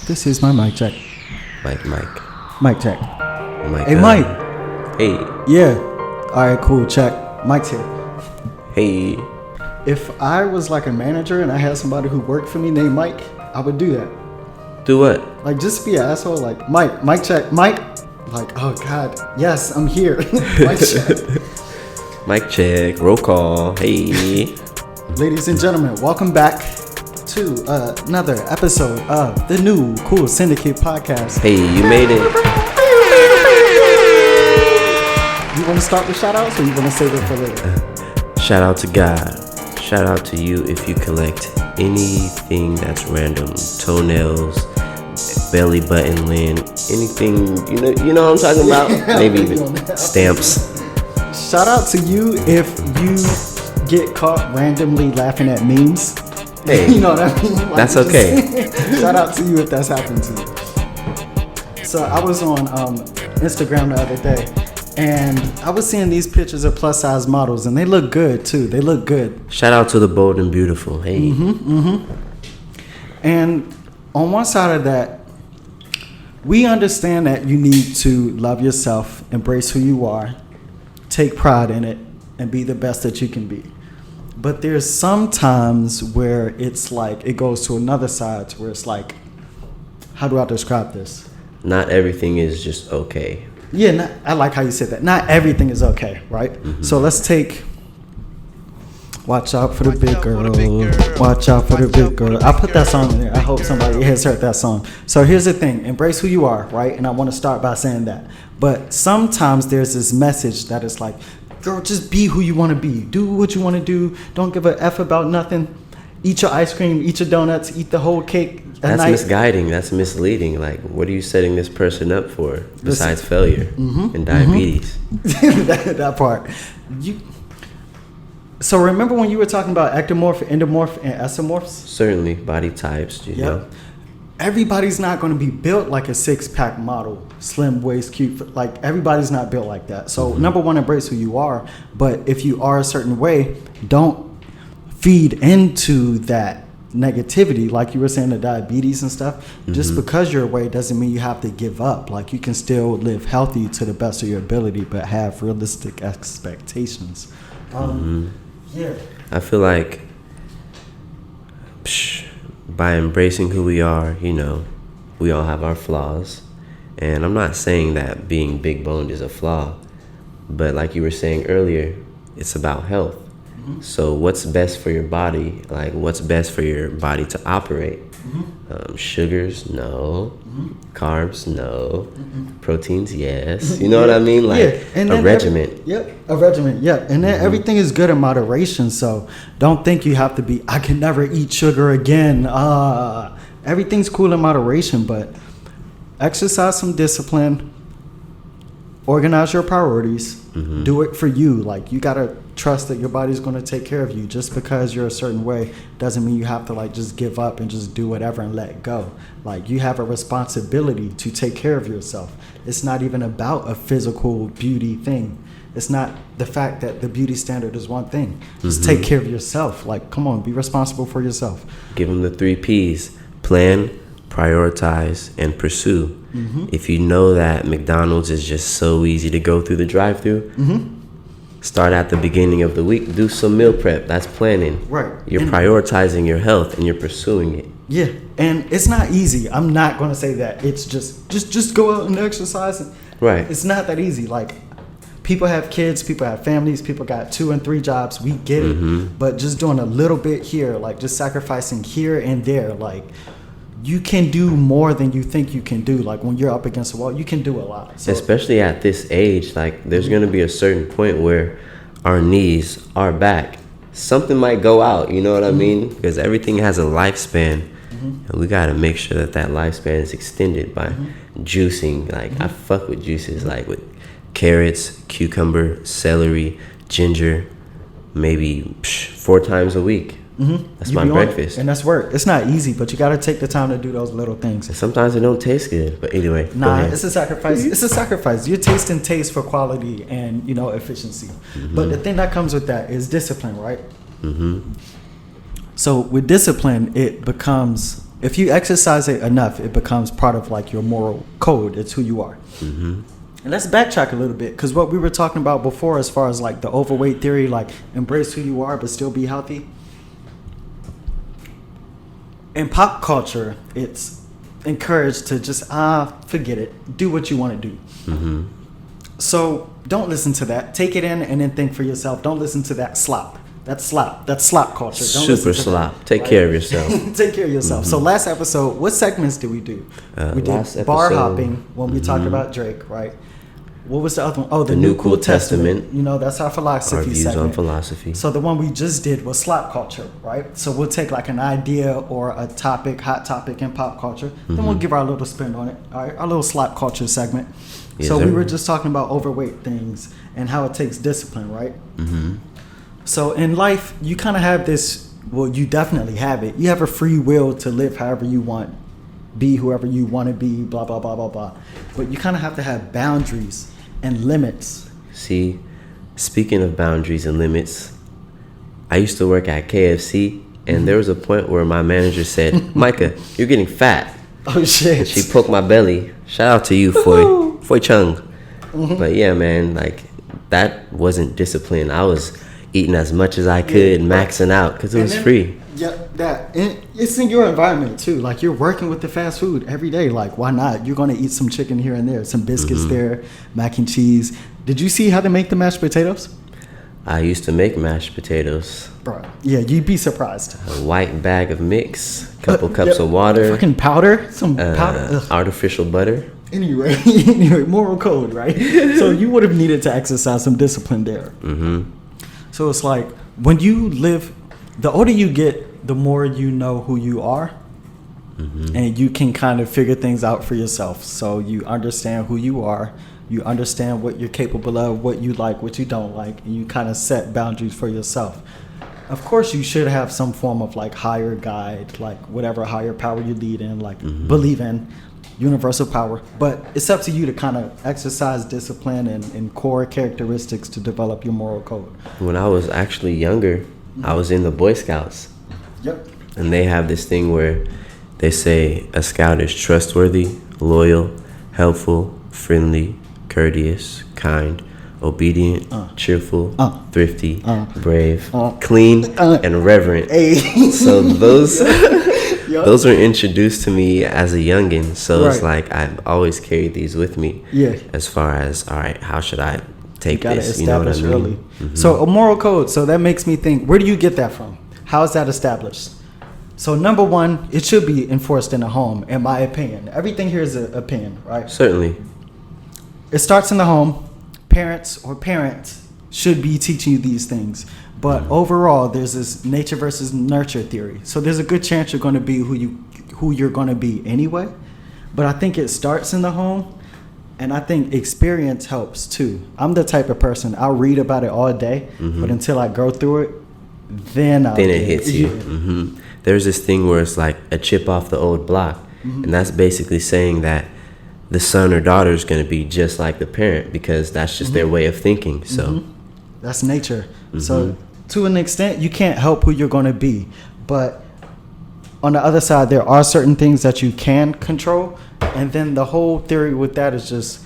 This is my mic check. Mike. Mic check. Mike. Hey, Mike. Hey. Yeah. All right, cool. Check. Mike's here. Hey. If I was like a manager and I had somebody who worked for me named Mike, I would do that. Do what? Like, just be an asshole. Like, Mike. Mic check. Mike. Like, oh, God. Yes, I'm here. Mic check. Mic check. Roll call. Hey. Ladies and gentlemen, welcome back to another episode of the new Cool Syndicate podcast. Hey, you made it. You want to start with shout outs or you want to save it for later? Shout out to God. Shout out to you if you collect anything that's random. Toenails, belly button lint, anything, you know what I'm talking about? Maybe even stamps. Shout out to you if you get caught randomly laughing at memes. Hey, you know what I mean? Like, that's okay. Shout out to you if that's happened to you. So I was on Instagram the other day, and I was seeing these pictures of plus size models, and they look good too. They look good. Shout out to the bold and beautiful. Hey. And on one side of that, we understand that you need to love yourself, embrace who you are, take pride in it, and be the best that you can be. But there's some times where it's like it goes to another side where it's like, how do I describe this? Not everything is just okay. Yeah, I like how you said that. Not everything is okay, right? Mm-hmm. So let's take Watch Out for the Big Girl. Watch Out for the Big Girl. I put that song in there. I hope somebody has heard that song. So here's the thing. Embrace who you are, right? And I want to start by saying that. But sometimes there's this message that is like, girl, just be who you want to be. Do what you want to do. Don't give a F about nothing. Eat your ice cream. Eat your donuts. Eat the whole cake at That's night. misguiding. That's misleading. Like, what are you setting this person up for besides failure and diabetes? that part. So remember when you were talking about ectomorph, endomorph, and esomorphs? Certainly, body types, you know. Everybody's not going to be built like a six-pack model, slim waist, cute. Like, everybody's not built like that. So number one, embrace who you are. But if you are a certain way, don't feed into that negativity. Like you were saying, the diabetes and stuff. Just because you're away doesn't mean you have to give up. Like, you can still live healthy to the best of your ability, but have realistic expectations. Yeah. I feel like by embracing who we are, we all have our flaws. And I'm not saying that being big boned is a flaw, but like you were saying earlier, it's about health. So what's best for your body? Like, what's best for your body to operate? Sugars, no. Carbs, no. Proteins, yes. You know what I mean? Like, and a regimen. A regimen, And then everything is good in moderation. So don't think you have to be, I can never eat sugar again. Everything's cool in moderation, but exercise some discipline. Organize your priorities. Do it for you. Like, you got to trust that your body's going to take care of you. Just because you're a certain way doesn't mean you have to, like, just give up and just do whatever and let go. Like, you have a responsibility to take care of yourself. It's not even about a physical beauty thing. It's not the fact that the beauty standard is one thing. Just take care of yourself. Like, come on, be responsible for yourself. Give them the 3 Ps. Plan, prioritize, and pursue. If you know that McDonald's is just so easy to go through the drive-thru, start at the beginning of the week. Do some meal prep. That's planning. Right. You're prioritizing your health and you're pursuing it. Yeah, and it's not easy. I'm not going to say that. It's just go out and exercise. Right. It's not that easy. Like, people have kids, people have families, people got 2 and 3 jobs. We get it. But just doing a little bit here, like just sacrificing here and there, like, you can do more than you think you can do. Like, when you're up against the wall, you can do a lot. So, especially at this age, like, there's going to be a certain point where our knees, our back, something might go out, you know what I mean? Because everything has a lifespan. And we got to make sure that lifespan is extended by juicing. Like, I fuck with juices, like with carrots, cucumber, celery, ginger, maybe 4 times a week. That's my breakfast. And that's work. It's not easy, but you got to take the time to do those little things. And sometimes it don't taste good, but anyway. Nah, it's a sacrifice. It's a sacrifice. You're tasting taste for quality and, efficiency. But the thing that comes with that is discipline, right? So with discipline, it becomes If you exercise it enough, it becomes part of like your moral code. It's who you are. Mm-hmm. And let's backtrack a little bit, because what we were talking about before, as far as like the overweight theory, like embrace who you are but still be healthy. In pop culture, it's encouraged to just forget it, do what you want to do. Mm-hmm. So don't listen to that. Take it in and then think for yourself. Don't listen to that slop. That's slop culture. Don't Super listen to slop. that, Take right? care of yourself. Take care of yourself. So last episode, what segments did we do? We did last bar episode, hopping when we talked about Drake, right? What was the other one? Oh, the New Cool Testament. You know, that's our philosophy Our views segment. on philosophy. So the one we just did was slop culture, right? So we'll take like an idea or a topic, hot topic in pop culture, then we'll give our little spin on it. All right, our little slop culture segment. Yes, so sir. we were just talking about overweight things and how it takes discipline, right? Mm-hmm. So in life, you kind of have this. Well, you definitely have it. You have a free will to live however you want, be whoever you want to be, blah blah blah blah blah. But you kind of have to have boundaries and limits. See, speaking of boundaries and limits, I used to work at KFC, and there was a point where my manager said, "Micah, you're getting fat." Oh shit! And she poked my belly. Shout out to you, Foy Chung. But yeah, man, like that wasn't discipline. I was eating as much as I could, maxing out because it was free. Yeah, that and it's in your environment too. Like you're working with the fast food every day. Like why not? You're gonna eat some chicken here and there, some biscuits there, mac and cheese. Did you see how they make the mashed potatoes? I used to make mashed potatoes. Bro, yeah, you'd be surprised. A white bag of mix, couple cups of water, Fucking powder, some powder. Ugh. artificial butter. Anyway, moral code, right? So you would have needed to exercise some discipline there. Mm-hmm. So it's like when you live, the older you get, the more you know who you are, and you can kind of figure things out for yourself. So you understand who you are, you understand what you're capable of, what you like, what you don't like, and you kind of set boundaries for yourself. Of course, you should have some form of like higher guide, like whatever higher power you lead in, like believe in, universal power. But it's up to you to kind of exercise discipline and core characteristics to develop your moral code. When I was actually younger, I was in the Boy Scouts. Yep. And they have this thing where they say a scout is trustworthy, loyal, helpful, friendly, courteous, kind, obedient, cheerful, thrifty, brave, clean, and reverent. Hey. So those were introduced to me as a youngin. So it's like I've always carried these with me. Yeah. As far as, all right, how should I take Gotta this? You know what I establish mean? early. So a moral code. So that makes me think, where do you get that from? How is that established? So number one, it should be enforced in the home, in my opinion. Everything here is an opinion, right? Certainly. It starts in the home. Parents should be teaching you these things. But overall, there's this nature versus nurture theory. So there's a good chance you're going to be who you're going to be anyway. But I think it starts in the home. And I think experience helps too. I'm the type of person, I'll read about it all day, but until I go through it, then it hits you. There's this thing where it's like a chip off the old block. And that's basically saying that the son or daughter is going to be just like the parent because that's just their way of thinking. So that's nature. So to an extent, you can't help who you're going to be. But on the other side, there are certain things that you can control. And then the whole theory with that is just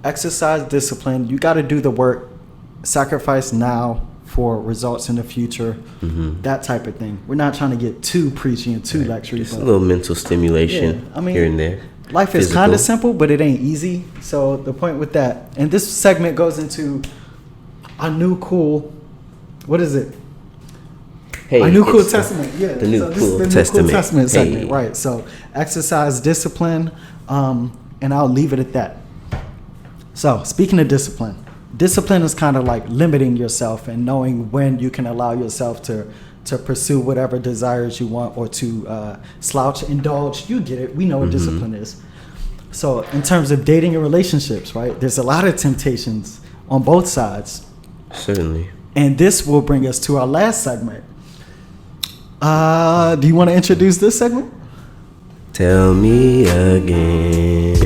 exercise discipline. You got to do the work, sacrifice now for results in the future, that type of thing. We're not trying to get too preachy and too lectury. Just a little mental stimulation here and there. Life is kind of simple, but it ain't easy. So the point with that, and this segment goes into a new cool, what is it? Hey, a new cool testament. Yeah, the new so this cool is the testament. New cool testament segment, Hey. right? So exercise discipline, and I'll leave it at that. So speaking of discipline is kind of like limiting yourself and knowing when you can allow yourself to pursue whatever desires you want or to slouch, indulge. You get it. We know what discipline is. So in terms of dating and relationships, right? There's a lot of temptations on both sides. Certainly. And this will bring us to our last segment. Do you want to introduce this segment? Tell me again.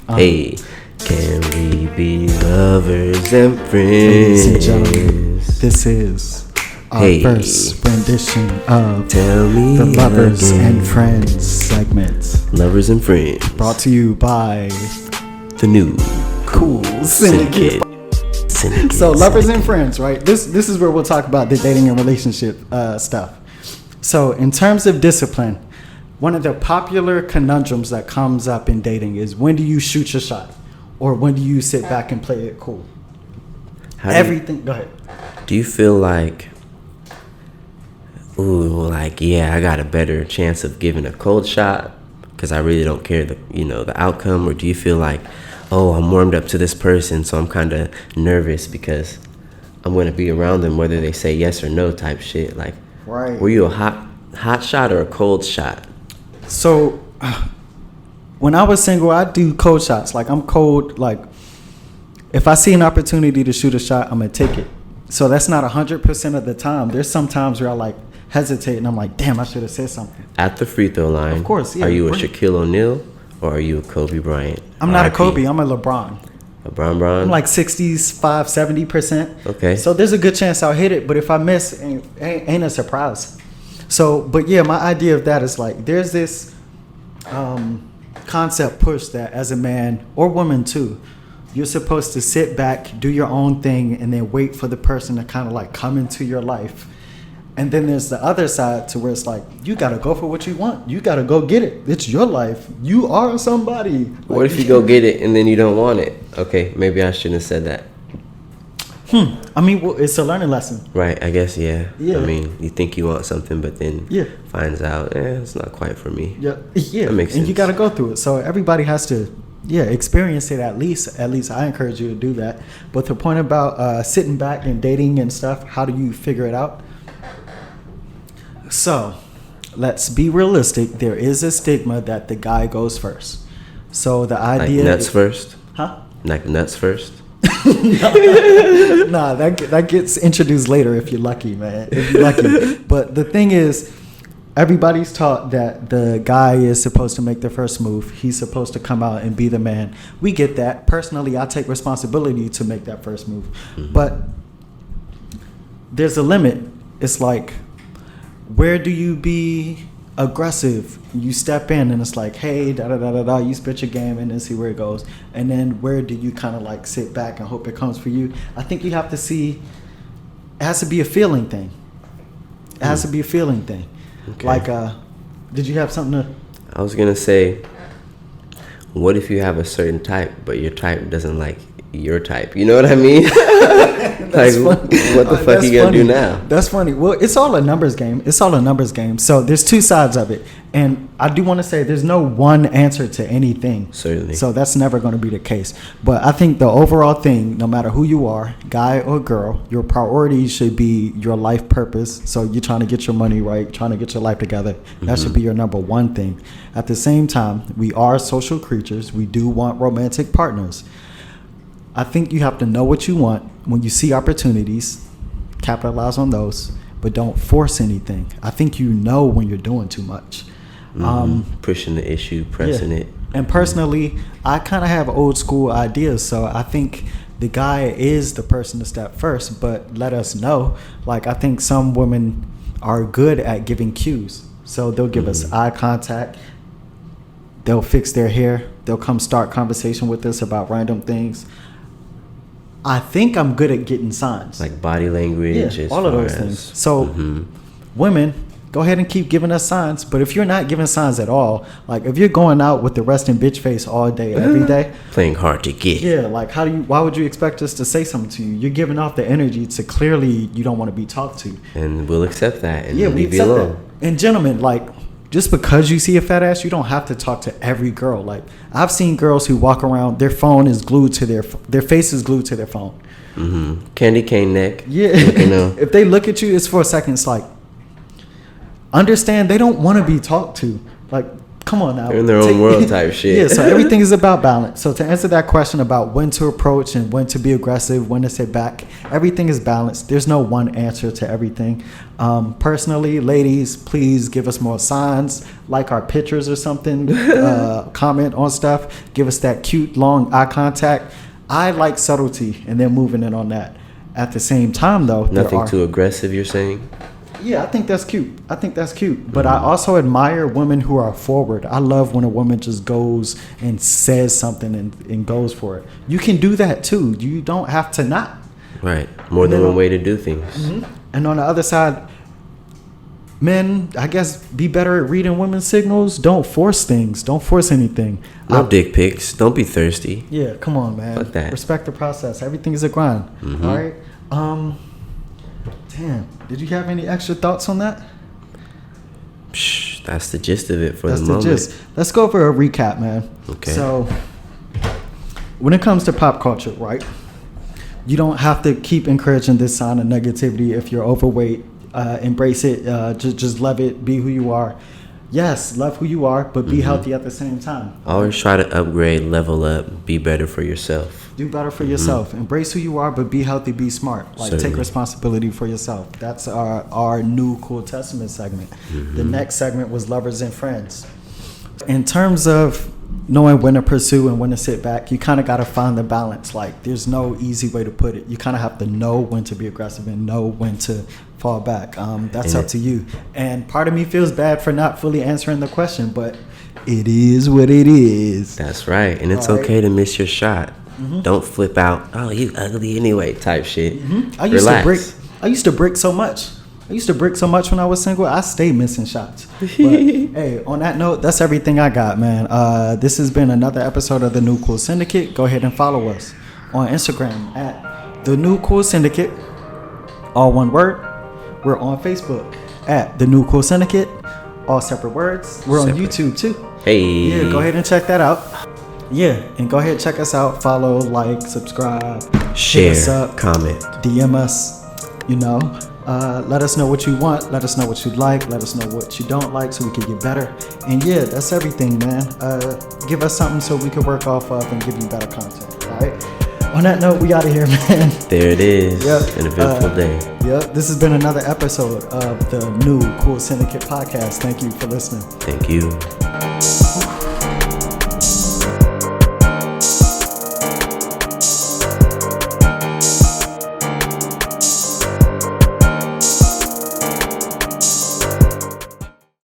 Hey, can we be lovers and Ladies and gentlemen, friends? this is our Hey. first rendition of Tell me the Lovers again. and Friends segment, Lovers and Friends. brought to you by The new Cool Syndicate. Syndicate. So, Lovers and Friends, right? This is where we'll talk about the dating and relationship stuff. So, in terms of discipline, one of the popular conundrums that comes up in dating is, when do you shoot your shot, or when do you sit back and play it cool? How do you- Everything. Go ahead. Do you feel like, I got a better chance of giving a cold shot because I really don't care the outcome, or do you feel like, oh, I'm warmed up to this person, so I'm kind of nervous because I'm going to be around them whether they say yes or no type shit? Like, Right. were you a hot shot or a cold shot? So, when I was single, I do cold shots. Like, I'm cold. Like, if I see an opportunity to shoot a shot, I'm gonna take it. So that's not 100% of the time. There's some times where I like hesitate and I'm like, damn, I should have said something. At the free throw line, Of course, yeah, are you a bring it. Shaquille O'Neal or are you a Kobe Bryant? I'm not a RIP. Kobe. I'm a LeBron. LeBron Bron? I'm like 65, 70%. Okay. So there's a good chance I'll hit it, but if I miss, ain't a surprise. So, but yeah, my idea of that is like, there's this concept push that as a man or woman too, you're supposed to sit back, do your own thing, and then wait for the person to kind of like come into your life. And then there's the other side to where it's like, you got to go for what you want. You got to go get it. It's your life. You are somebody. What if you go get it and then you don't want it? Okay, maybe I shouldn't have said that. I mean, well, it's a learning lesson. Right, I guess, yeah. Yeah. I mean, you think you want something, but then Yeah. finds out, it's not quite for me. Yeah, yeah. That makes And you sense. got to go through it. So everybody has to, experience it at least. At least I encourage you to do that. But the point about sitting back and dating and stuff, how do you figure it out? So let's be realistic. There is a stigma that the guy goes first. So the Like idea, nuts first? huh? Like nuts first? Nah, that gets introduced later if you're lucky, man. If you're lucky. But the thing is, everybody's taught that the guy is supposed to make the first move. He's supposed to come out and be the man. We get that. Personally, I take responsibility to make that first move. But there's a limit. It's like, where do you be aggressive? You step in and it's like, hey, da da da da da. You spit your game and then see where it goes. And then where do you kind of like sit back and hope it comes for you? I think you have to see. It has to be a feeling thing. It has to be a feeling thing. Okay. Like, did you have something to? I was going to say, what if you have a certain type, but your type doesn't like your type? You know what I mean? That's like, funny. what the fuck That's you going to do funny. now? That's funny. Well, it's all a numbers game. It's all a numbers game. So there's two sides of it. And I do want to say there's no one answer to anything. Certainly. So that's never going to be the case. But I think the overall thing, no matter who you are, guy or girl, your priority should be your life purpose. So you're trying to get your money right, trying to get your life together. That should be your number one thing. At the same time, we are social creatures. We do want romantic partners. I think you have to know what you want. When you see opportunities, capitalize on those, but don't force anything. I think you know when you're doing too much. Pushing the issue, pressing Yeah. it. And personally, I kind of have old school ideas, so I think the guy is the person to step first, but let us know. Like, I think some women are good at giving cues. So they'll give us eye contact. They'll fix their hair. They'll come start conversation with us about random things. I think I'm good at getting signs. Like body language. Yeah, as all of far those as- things. So, women, go ahead and keep giving us signs. But if you're not giving signs at all, like if you're going out with the resting bitch face all day, every day, Playing hard to get. yeah, like why would you expect us to say something to you? You're giving off the energy to clearly you don't want to be talked to. And we'll accept that and Yeah, we leave you accept alone. that. And gentlemen, like, just because you see a fat ass, you don't have to talk to every girl. Like, I've seen girls who walk around, their phone is glued to their face is glued to their phone. Candy cane neck. Yeah. You know. If they look at you, it's for a second. It's like, understand they don't want to be talked to. Like, come on now. They're in their own world type shit. Yeah, so everything is about balance. So to answer that question about when to approach and when to be aggressive, when to sit back, everything is balanced. There's no one answer to everything. Personally, ladies, please give us more signs, like our pictures or something, comment on stuff, give us that cute long eye contact. I like subtlety and then moving in on that. At the same time, though, Nothing too aggressive, you're saying? Yeah, I think that's cute. But I also admire women who are forward. I love when a woman just goes and says something and goes for it. You can do that too. You don't have to not. Right. More than one way to do things. Mm-hmm. And on the other side, men, I guess, be better at reading women's signals. Don't force things. Don't force anything. No dick pics. Don't be thirsty. Yeah, come on, man. Fuck that. Respect the process. Everything is a grind. Mm-hmm. All right. Damn. Did you have any extra thoughts on that? That's the gist of it for the moment. That's the gist. Let's go over a recap, man. Okay. So, when it comes to pop culture, right? You don't have to keep encouraging this sign of negativity. If you're overweight, embrace it. Just love it. Be who you are. Yes, love who you are, but be healthy at the same time. Always try to upgrade, level up, be better for yourself. Do better for yourself. Embrace who you are, but be healthy, be smart. Like, Certainly. take responsibility for yourself. That's our new Cool Testament segment. The next segment was Lovers and Friends. In terms of knowing when to pursue and when to sit back, you kind of got to find the balance. Like, there's no easy way to put it. You kind of have to know when to be aggressive and know when to fall back. That's up to you. And part of me feels bad for not fully answering the question, but it is what it is. That's right. And it's All right. okay to miss your shot. Don't flip out, oh, you ugly anyway type shit. I used Relax. to brick so much. When I was single. I stayed missing shots. But hey, on that note, that's everything I got, man. This has been another episode of the New Cool Syndicate. Go ahead and follow us on Instagram at the New Cool Syndicate, all one word. We're on Facebook at the New Cool Syndicate, all separate words. We're on YouTube too. Hey. Yeah, go ahead and check that out. Yeah, and go ahead and check us out. Follow, like, subscribe, Share, hit us up, comment. DM us. You know, let us know what you want. Let us know what you like. Let us know what you don't like, so we can get better. And yeah, that's everything, man. Give us something so we can work off of and give you better content. All right. On that note, we out of here, man. There it is. Yep. An eventful day. Yep. This has been another episode of the New Cool Syndicate podcast. Thank you for listening. Thank you.